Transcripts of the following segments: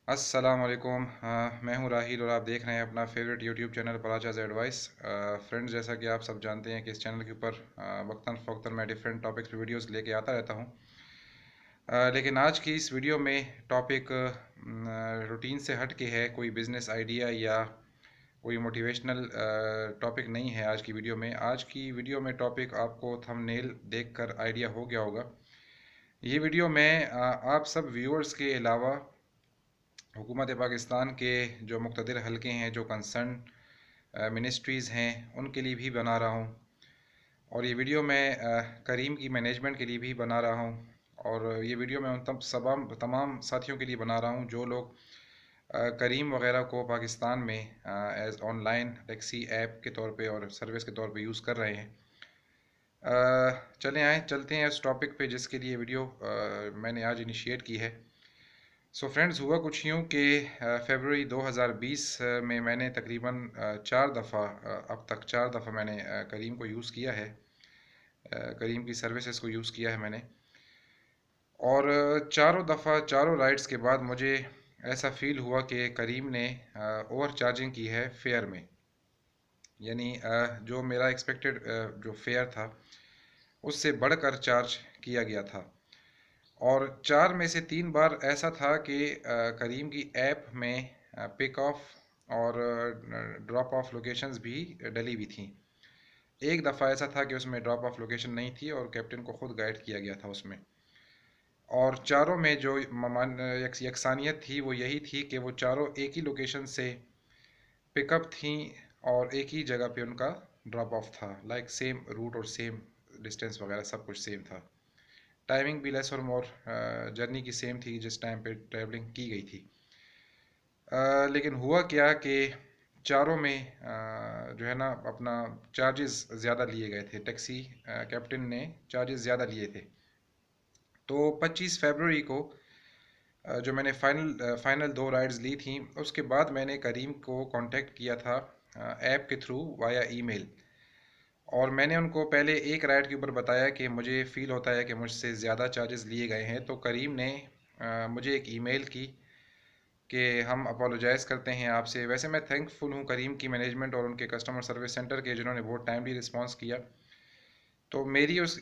अस्सलामुअलैकुम। मैं हूं राहिल और आप देख रहे हैं अपना फेवरेट यूट्यूब चैनल पराचाज एडवाइस। फ्रेंड्स, जैसा कि आप सब जानते हैं कि इस चैनल के ऊपर वक्तन फ़वक्तन मैं डिफरेंट टॉपिक्स पे वीडियोस लेके आता रहता हूं। लेकिन आज की इस वीडियो में टॉपिक रूटीन से हट के है, कोई बिज़नेस आइडिया या कोई मोटिवेशनल टॉपिक नहीं है। आज की वीडियो में टॉपिक आपको थंबनेल देखकर आइडिया हो गया होगा। ये वीडियो मैं आप सब व्यूअर्स के अलावा हुकूमत पाकिस्तान के जो मुक़्तदिर हलके हैं, जो कंसर्न मिनिस्ट्रीज़ हैं, उनके लिए भी बना रहा हूँ। और ये वीडियो मैं करीम की मैनेजमेंट के लिए भी बना रहा हूँ। और ये वीडियो मैं उन तमाम साथियों के लिए बना रहा हूँ जो लोग करीम वगैरह को पाकिस्तान में एज ऑनलाइन टैक्सी ऐप के तौर पे और सर्विस के तौर पे यूज़ कर रहे हैं। चलते हैं उस टॉपिक पे जिसके लिए वीडियो मैंने आज इनिशिएट की है। सो फ्रेंड्स, हुआ कुछ यूँ कि फरवरी 2020 में मैंने तकरीबन 4 दफ़ा अब तक 4 दफ़ा मैंने करीम को यूज़ किया है। करीम की सर्विसेज को यूज़ किया है मैंने। और चारों दफ़ा चारों राइड्स के बाद मुझे ऐसा फ़ील हुआ कि करीम ने ओवर चार्जिंग की है फेयर में। यानी जो मेरा एक्सपेक्टेड जो फेयर था उससे बढ़कर चार्ज किया गया था। और 4 में से 3 बार ऐसा था कि करीम की ऐप में पिक ऑफ और ड्रॉप ऑफ लोकेशंस भी डली हुई थी। एक दफ़ा ऐसा था कि उसमें ड्रॉप ऑफ लोकेशन नहीं थी और कैप्टन को ख़ुद गाइड किया गया था उसमें। और चारों में जो यकसानियत थी वो यही थी कि वो चारों एक ही लोकेशन से पिकअप थी और एक ही जगह पे उनका ड्रॉप ऑफ था। लाइक सेम रूट और सेम डिस्टेंस वगैरह सब कुछ सेम था। टाइमिंग भी लेस और मोर जर्नी की सेम थी जिस टाइम पे ट्रैवलिंग की गई थी। लेकिन हुआ क्या कि चारों में जो है ना अपना चार्जेस ज़्यादा लिए गए थे। टैक्सी कैप्टन ने चार्जेस ज़्यादा लिए थे। तो 25 फरवरी को जो मैंने फाइनल 2 राइड्स ली थी उसके बाद मैंने करीम को कांटेक्ट किया था ऐप के थ्रू वाया ईमेल। और मैंने उनको पहले एक राइड के ऊपर बताया कि मुझे फ़ील होता है कि मुझसे ज़्यादा चार्जेस लिए गए हैं। तो करीम ने मुझे एक ईमेल की कि हम अपोलोजाइज़ करते हैं आपसे। वैसे मैं थैंकफुल हूँ करीम की मैनेजमेंट और उनके कस्टमर सर्विस सेंटर के, जिन्होंने बहुत टाइमली रिस्पांस किया। तो मेरी उस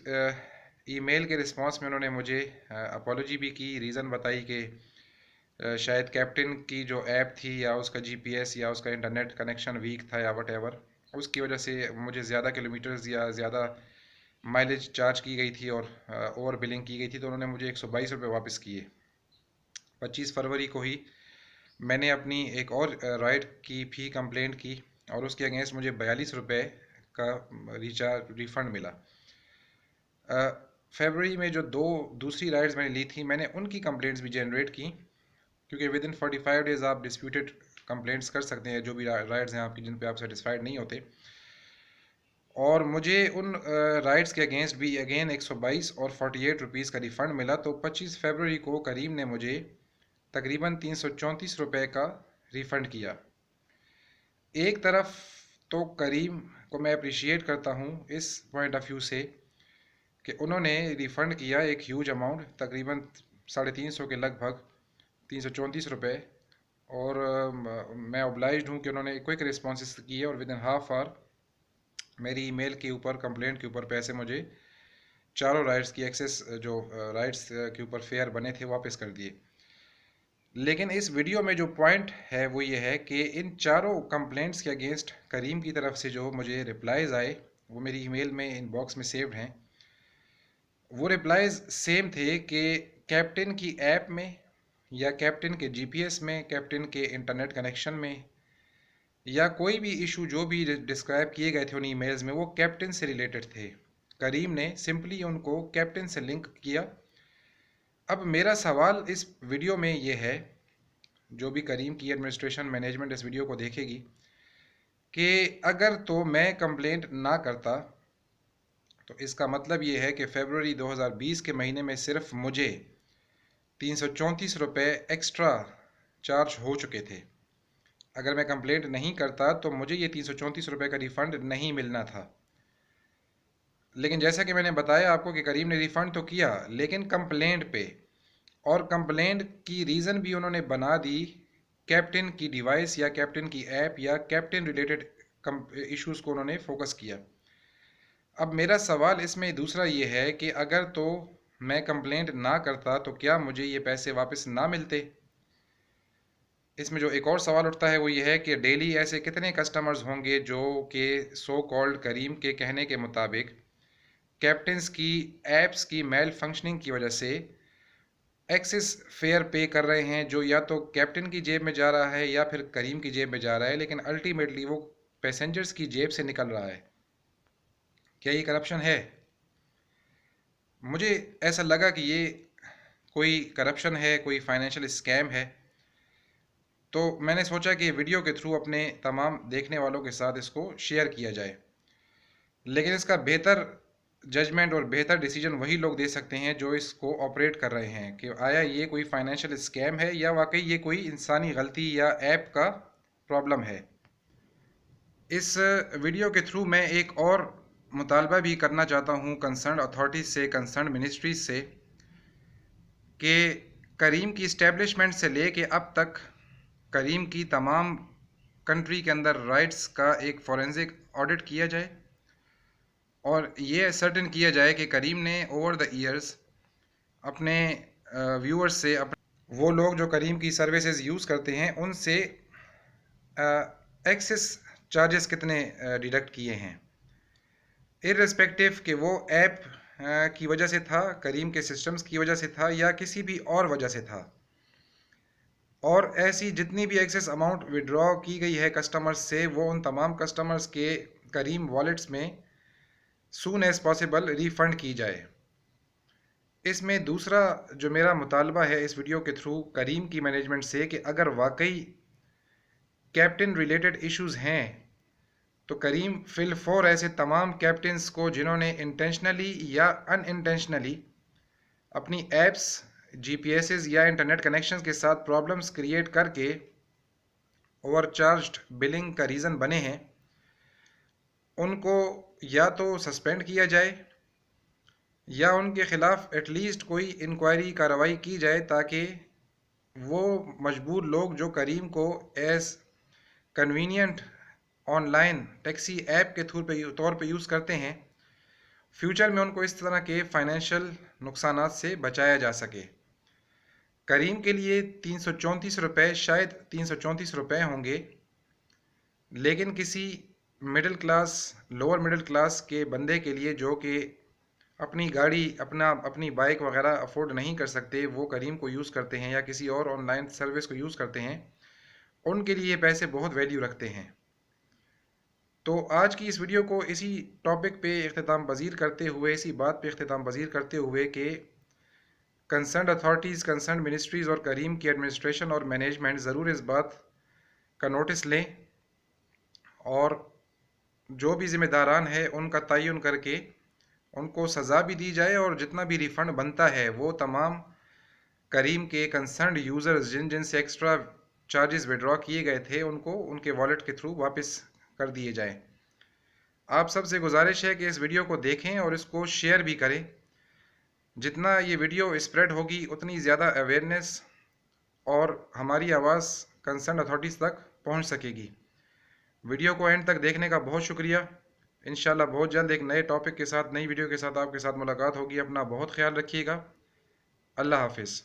ईमेल के रिस्पांस में उन्होंने मुझे अपोलॉजी भी की, रीज़न बताई कि शायद कैप्टन की जो ऐप थी या उसका जीपीएस या उसका इंटरनेट कनेक्शन वीक था या वट एवर, उसकी वजह से मुझे ज़्यादा किलोमीटर्स या ज़्यादा माइलेज चार्ज की गई थी और ओवर बिलिंग की गई थी। तो उन्होंने मुझे 122 रुपये वापस किए। 25 फरवरी को ही मैंने अपनी एक और राइड की फ़ी कंप्लेंट की और उसके अगेंस्ट मुझे 42 रुपये का रिफ़ंड मिला। फरवरी में जो दूसरी राइड्स मैंने ली थी, मैंने उनकी कंप्लेंट्स भी जनरेट की, क्योंकि विद इन 45 डेज़ आप डिस्प्यूटेड कंप्लेंट्स कर सकते हैं जो भी राइड्स हैं आपकी जिन पे आप सेटिस्फाइड नहीं होते। और मुझे उन राइड्स के अगेंस्ट भी अगेन 122 और 48 रुपीज़ का रिफ़ंड मिला। तो 25 फरवरी को करीम ने मुझे तकरीबन 334 रुपये का रिफ़ंड किया। एक तरफ तो करीम को मैं अप्रिशिएट करता हूँ इस पॉइंट ऑफ व्यू से कि उन्होंने रिफ़ंड किया एक ह्यूज अमाउंट, तकरीबन 350 के लगभग 334 रुपये। और मैं ऑब्लाइज्ड हूँ कि उन्होंने क्विक रिस्पॉन्स किए और विद इन हाफ आवर मेरी ईमेल के ऊपर कंप्लेंट के ऊपर पैसे मुझे चारों राइड्स की एक्सेस जो राइड्स के ऊपर फेयर बने थे वापस कर दिए। लेकिन इस वीडियो में जो पॉइंट है वो ये है कि इन चारों कंप्लेंट्स के अगेंस्ट करीम की तरफ से जो मुझे रिप्लाइज़ आए वो मेरी ईमेल में इनबॉक्स में सेव्ड हैं। वो रिप्लाइज़ सेम थे कि कैप्टन की ऐप में या कैप्टन के जीपीएस में, कैप्टन के इंटरनेट कनेक्शन में, या कोई भी इशू जो भी डिस्क्राइब किए गए थे उन ईमेल्स में वो कैप्टन से रिलेटेड थे। करीम ने सिंपली उनको कैप्टन से लिंक किया। अब मेरा सवाल इस वीडियो में ये है, जो भी करीम की एडमिनिस्ट्रेशन मैनेजमेंट इस वीडियो को देखेगी, कि अगर तो मैं कंप्लेंट ना करता तो इसका मतलब ये है कि फरवरी 2020 के महीने में सिर्फ मुझे 334 रुपये एक्स्ट्रा चार्ज हो चुके थे। अगर मैं कंप्लेंट नहीं करता तो मुझे ये 334 रुपये का रिफ़ंड नहीं मिलना था। लेकिन जैसा कि मैंने बताया आपको कि करीम ने रिफ़ंड तो किया, लेकिन कंप्लेंट पे और कंप्लेंट की रीज़न भी उन्होंने बना दी कैप्टन की डिवाइस या कैप्टन की ऐप या कैप्टन रिलेटेड इश्यूज़ को उन्होंने फोकस किया। अब मेरा सवाल इसमें दूसरा ये है कि अगर तो मैं कंप्लेंट ना करता तो क्या मुझे ये पैसे वापस ना मिलते? इसमें जो एक और सवाल उठता है वो ये है कि डेली ऐसे कितने कस्टमर्स होंगे जो कि सो कॉल्ड करीम के कहने के मुताबिक कैप्टन्स की ऐप्स की मेल फंक्शनिंग की वजह से एक्सेस फेयर पे कर रहे हैं, जो या तो कैप्टन की जेब में जा रहा है या फिर करीम की जेब में जा रहा है, लेकिन अल्टीमेटली वो पैसेंजर्स की जेब से निकल रहा है। क्या ये करप्शन है? मुझे ऐसा लगा कि ये कोई करप्शन है, कोई फाइनेंशियल स्कैम है। तो मैंने सोचा कि वीडियो के थ्रू अपने तमाम देखने वालों के साथ इसको शेयर किया जाए। लेकिन इसका बेहतर जजमेंट और बेहतर डिसीजन वही लोग दे सकते हैं जो इसको ऑपरेट कर रहे हैं कि आया ये कोई फाइनेंशियल स्कैम है या वाकई ये कोई इंसानी गलती या ऐप का प्रॉब्लम है। इस वीडियो के थ्रू मैं एक और मुतालबा भी करना चाहता हूँ कंसर्न अथॉरिटीज़ से, कंसर्न मिनिस्ट्रीज से, कि करीम की इस्टेब्लिशमेंट से लेके अब तक करीम की तमाम कंट्री के अंदर राइट्स का एक फॉरेंसिक ऑडिट किया जाए और ये सर्टेन किया जाए कि करीम ने ओवर द ईयर्स अपने व्यूअर्स से, वो लोग जो करीम की सर्विसेज यूज़ करते हैं उनसे एक्सेस चार्जेस कितने डिडक्ट किए हैं, इर्रेस्पेक्टिव कि वो ऐप की वजह से था, करीम के सिस्टम्स की वजह से था या किसी भी और वजह से था। और ऐसी जितनी भी एक्सेस अमाउंट विड्रॉ की गई है कस्टमर्स से, वो उन तमाम कस्टमर्स के करीम वॉलेट्स में सून एज़ पॉसिबल रिफ़ंड की जाए। इसमें दूसरा जो मेरा मुतालबा है इस वीडियो के थ्रू करीम की मैनेजमेंट से, कि अगर वाकई कैप्टन रिलेटेड इश्यूज़ हैं तो करीम फिल फॉर ऐसे तमाम कैप्टन्स को जिन्होंने इंटेंशनली या अनइंटेंशनली अपनी ऐप्स, जीपीएसेस या इंटरनेट कनेक्शंस के साथ प्रॉब्लम्स क्रिएट करके ओवरचार्ज्ड बिलिंग का रीज़न बने हैं, उनको या तो सस्पेंड किया जाए या उनके ख़िलाफ़ एटलीस्ट कोई इंक्वायरी कार्रवाई की जाए, ताकि वो मजबूर लोग जो करीम को as convenient online taxi app के तौर पे यूज़ करते हैं, फ्यूचर में उनको इस तरह के फाइनेंशियल नुकसानात से बचाया जा सके। करीम के लिए 334 रुपये शायद 334 रुपये होंगे, लेकिन किसी middle class, lower middle class के बंदे के लिए जो कि अपनी गाड़ी, अपनी बाइक वगैरह अफोर्ड नहीं कर सकते, वो करीम को यूज़ करते हैं या किसी और ऑनलाइन सर्विस को यूज़ करते हैं, उनके लिए पैसे बहुत वैल्यू रखते हैं। तो आज की इस वीडियो को इसी टॉपिक पे इख्तिताम पज़ीर करते हुए, इसी बात पे इख्तिताम पज़ीर करते हुए कि कंसर्न अथॉरिटीज़, कंसर्न मिनिस्ट्रीज़ और करीम की एडमिनिस्ट्रेशन और मैनेजमेंट ज़रूर इस बात का नोटिस लें और जो भी ज़िम्मेदारान है उनका तयन करके उनको सज़ा भी दी जाए और जितना भी रिफ़ंड बनता है वो तमाम करीम के कंसर्न यूज़र्स जिनसे एक्स्ट्रा चार्जेस विड्रॉ किए गए थे उनको उनके वॉलेट के थ्रू वापस कर दिए जाएं। आप सबसे गुजारिश है कि इस वीडियो को देखें और इसको शेयर भी करें। जितना ये वीडियो स्प्रेड होगी उतनी ज़्यादा अवेयरनेस और हमारी आवाज़ कंसर्न अथॉरिटीज़ तक पहुंच सकेगी। वीडियो को एंड तक देखने का बहुत शुक्रिया। इंशाल्लाह बहुत जल्द एक नए टॉपिक के साथ, नई वीडियो के साथ आपके साथ मुलाकात होगी। अपना बहुत ख्याल रखिएगा। अल्लाह हाफिज़।